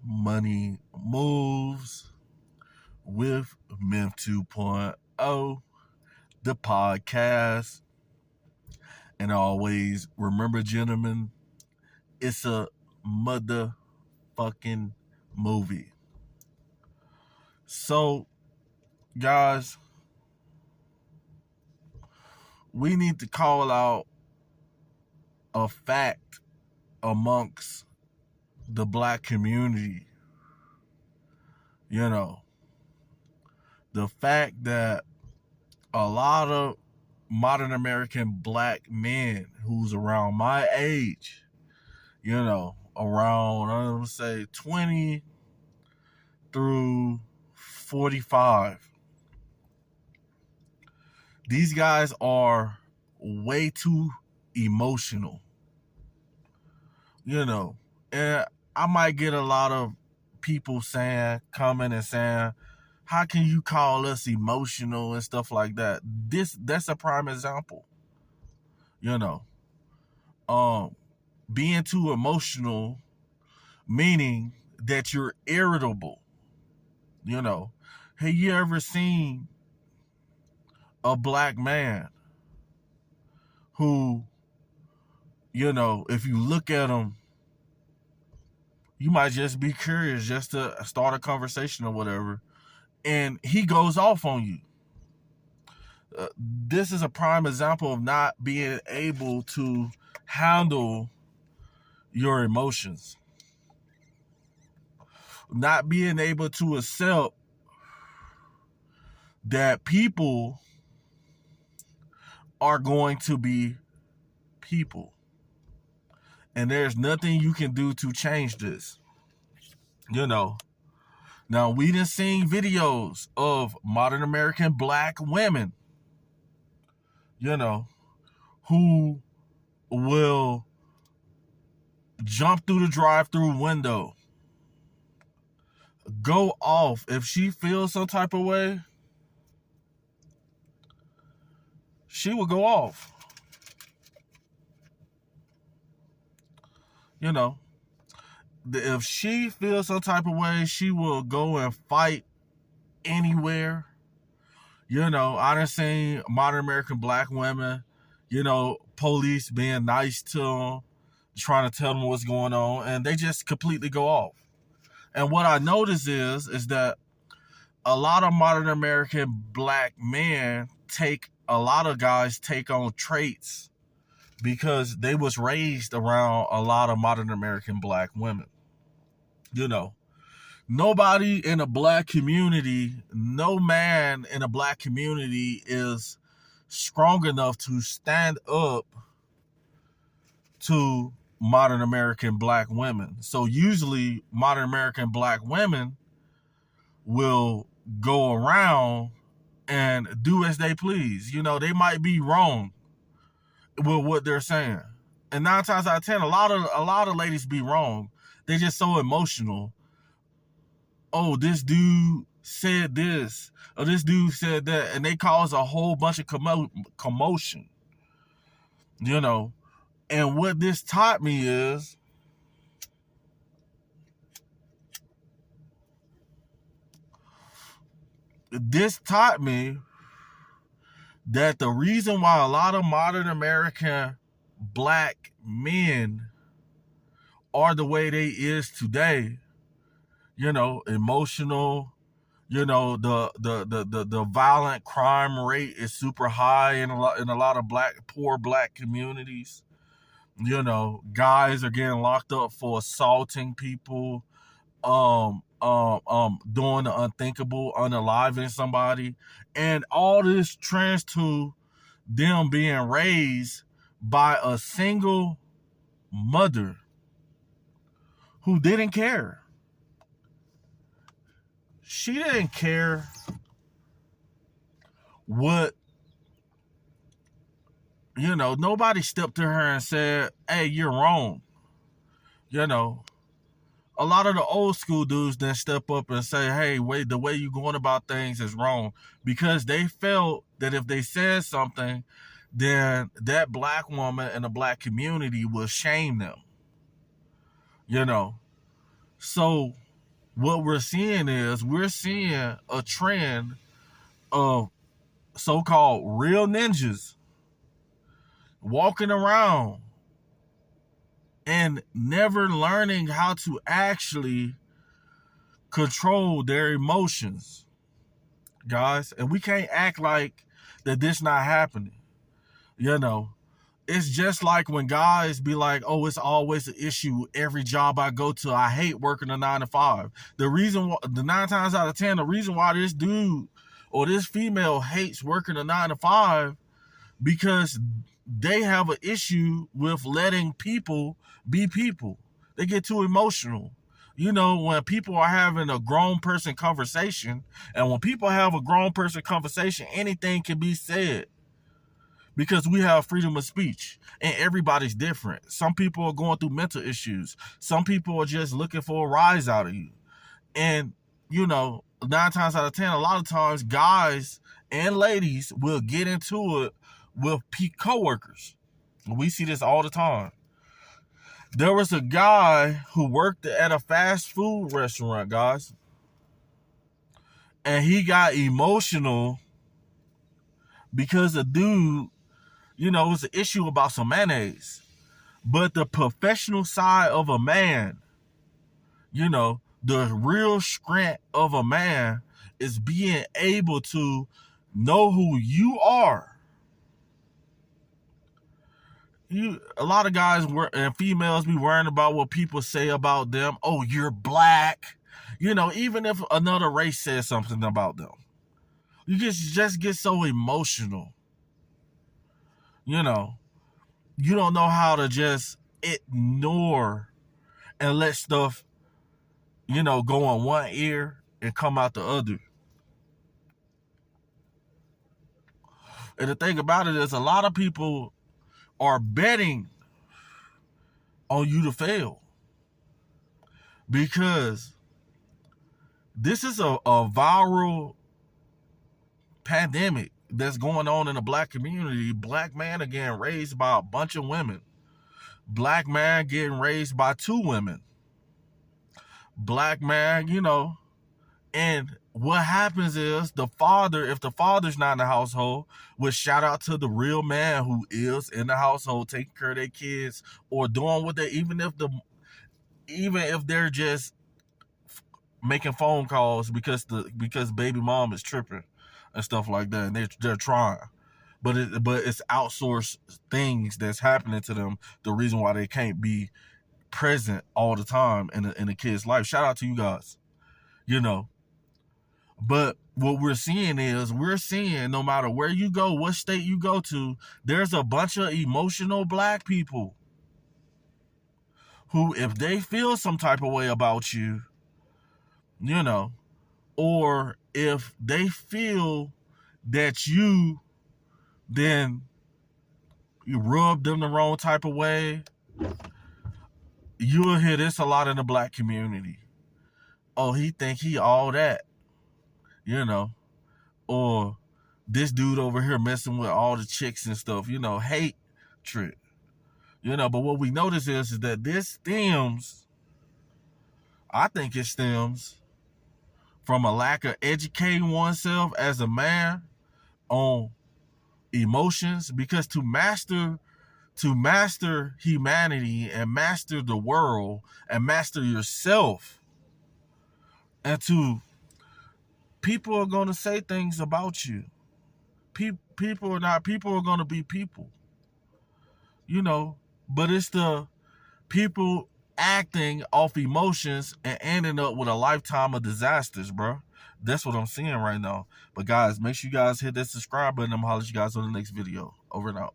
Money Moves with Myth 2.0, the podcast. And always remember, gentlemen, it's a motherfucking movie. So, guys, we need to call out a fact amongst the black community. You know, the fact that a lot of modern American black men who's around my age, around, I'm going to say 20 through 45, these guys are way too emotional. And I might get a lot of people coming and saying, how can you call us emotional and stuff like that? That's a prime example. Being too emotional, meaning that you're irritable. Have you ever seen a black man who, if you look at him, you might just be curious just to start a conversation or whatever, and he goes off on you. This is a prime example of not being able to handle your emotions. Not being able to accept that people are going to be people. And there's nothing you can do to change this. Now we done seen videos of modern American black women, who will jump through the drive-through window, go off. If she feels some type of way, she will go off. If she feels some type of way, she will go and fight anywhere. I done seen modern American black women, police being nice to them, trying to tell them what's going on, and they just completely go off. And what I notice is that a lot of modern American black men a lot of guys take on traits because they was raised around a lot of modern American black women. Nobody in a black community, no man in a black community is strong enough to stand up to modern American black women. So usually modern American black women will go around and do as they please. They might be wrong with what they're saying. And 9 times out of 10, a lot of ladies be wrong. They're just so emotional. Oh, this dude said this, or this dude said that, and they cause a whole bunch of commotion. And what this taught me is that the reason why a lot of modern American black men are the way they is today, emotional, the violent crime rate is super high in a lot of poor black communities. Guys are getting locked up for assaulting people, doing the unthinkable, unaliving somebody, and all this trends to them being raised by a single mother who didn't care. She didn't care what, nobody stepped to her and said, hey, you're wrong. A lot of the old school dudes then step up and say, hey, wait, the way you're going about things is wrong, because they felt that if they said something, then that black woman in the black community will shame them. So what we're seeing is a trend of so-called real ninjas walking around and never learning how to actually control their emotions, guys. And we can't act like that this not happening. You know, it's just like when guys be like, oh, it's always an issue every job I go to. I hate working a 9 to 5. The 9 times out of 10, the reason why this dude or this female hates working a 9 to 5, because they have an issue with letting people be people. They get too emotional. You know, when people are having a grown person conversation, and when people have a grown person conversation, anything can be said because we have freedom of speech, and everybody's different. Some people are going through mental issues. Some people are just looking for a rise out of you. And, you know, 9 times out of 10, a lot of times guys and ladies will get into it with coworkers. We see this all the time. There was a guy who worked at a fast food restaurant, guys, and he got emotional because the dude, you know, it was an issue about some mayonnaise. But the professional side of a man, you know, the real strength of a man is being able to know who you are. A lot of guys and females be worrying about what people say about them. Oh, you're black. You know, even if another race says something about them, you just get so emotional. You know, you don't know how to just ignore and let stuff, you know, go in one ear and come out the other. And the thing about it is, a lot of people are betting on you to fail, because this is a viral pandemic that's going on in the black community. Black man are getting raised by a bunch of women. Black man getting raised by 2 women. Black man, you know, and what happens is the father, if the father's not in the household, which shout out to the real man who is in the household taking care of their kids or doing what they, even if they're just making phone calls because baby mom is tripping and stuff like that, and they're trying, but it's outsourced things that's happening to them. The reason why they can't be present all the time in a kid's life. Shout out to you guys, you know. But what we're seeing no matter where you go, what state you go to, there's a bunch of emotional black people who, if they feel some type of way about you, you know, or if they feel that you rub them the wrong type of way, you'll hear this a lot in the black community. Oh, he think he all that. You know, or this dude over here messing with all the chicks and stuff, you know, hatred, you know. But what we notice is that this I think it stems from a lack of educating oneself as a man on emotions, because to master humanity and master the world and master yourself, and people are going to say things about you. People are going to be people, you know, but it's the people acting off emotions and ending up with a lifetime of disasters, bro. That's what I'm seeing right now. But guys, make sure you guys hit that subscribe button. I'm gonna holler at you guys on the next video. Over and out.